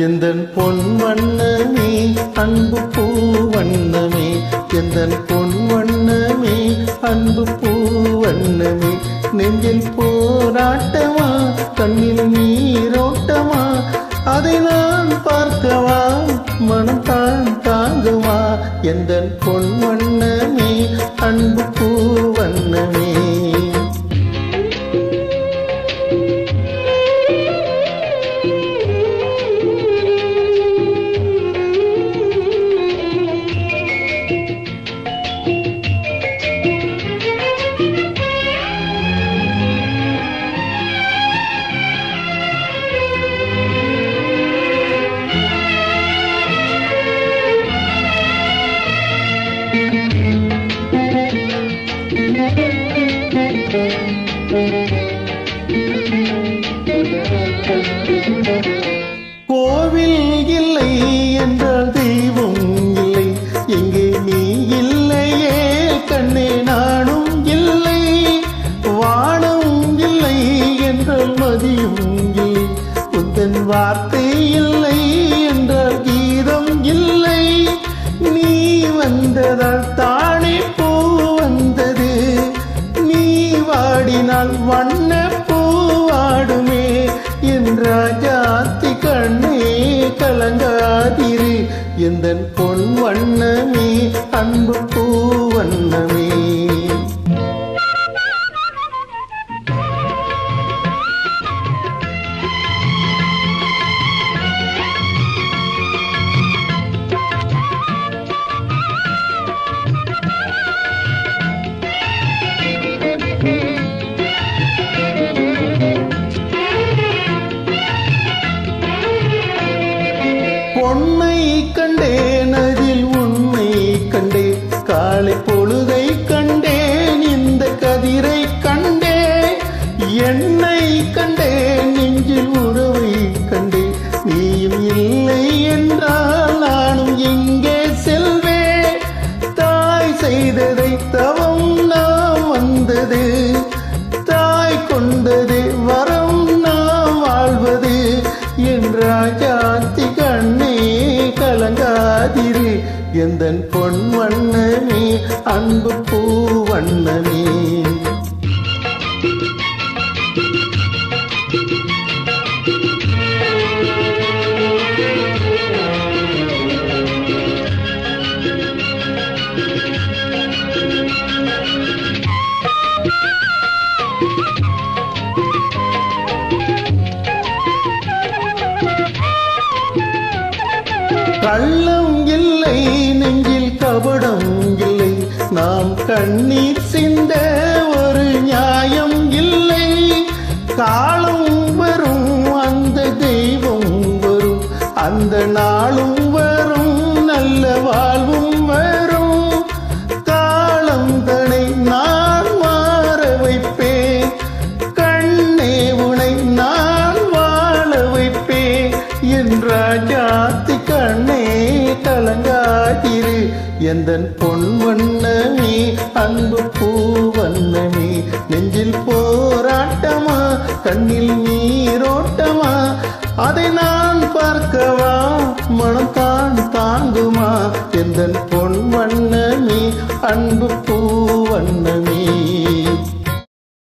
எந்தன் பொன் வண்ணமே அன்பு பூ வண்ணமே, எந்தன் பொன் வண்ணமே அன்பு பூ வண்ணமே, நெஞ்சில் போராட்டமா கண்ணில் நீரோட்டமா, அதை நான் பார்க்கவா மனம் தான் தாங்குமா, எந்தன் பொன் வண்ணமே அன்பு பூ வண்ணமே. கோவில் இல்லை என்றால் தெய்வம் இல்லை, எங்கே நீ இல்லையே கண்ணே நானும் இல்லை, வானம் இல்லை என்றால் மதியும் இல்லை, புத்தன் வார்த்தை இல்லை என்றால் கீதம் இல்லை, நீ வந்ததால் தானே பூ வந்தது, நீ வாடினால் வண்ண பூவாடுமே, என் ராஜாத்தி கண்ணே கலங்காதிரு, எந்தன் பொன் வண்ணமே அன்பு பூ வண்ணமே. பொன்னை கண்டேன் அதில் உண்மை கண்டேன், காலை பொழுதை கண்டேன் இந்த கதிரை கண்டேன், என்னை கண்டேன் நெஞ்சில் உறவை கண்டேன், நீயும் இல்லை என்றால் நானும் எங்கே செல்வேன், தாய் செய்ததை தவம் நாம் வந்தது, தாய் கொண்டது வரம் நாம் வாழ்வது, என் ராஜாத்தி கண்ணே கலங்காதிரு, எந்தன் பொன் வண்ணமே அன்பு பூ வண்ணமே. கள்ளம் இல்லை நெஞ்சில் கபடம் இல்லை, நாம் கண்ணீர் சிந்த ஒரு நியாயம் இல்லை, காலம் வரும் அந்த தெய்வம் வரும், அந்த நாளும் வரும் நல்ல வாழ்வும் வரும், காலம் தனை நான் மாற வைப்பேன், கண்ணே உனை நான் வாழ வைப்பேன், என் ராஜாத்தி கண்ணே கலங்காதிரு, எந்தன் பொன் வண்ணமே அன்பு பூ வண்ணமே, நெஞ்சில் போராட்டமா கண்ணில் நீரோட்டமா, அதை நான் பார்க்கவா மனம் தான் தாங்குமா, எந்தன் பொன் வண்ணமே அன்பு பூ வண்ணமே.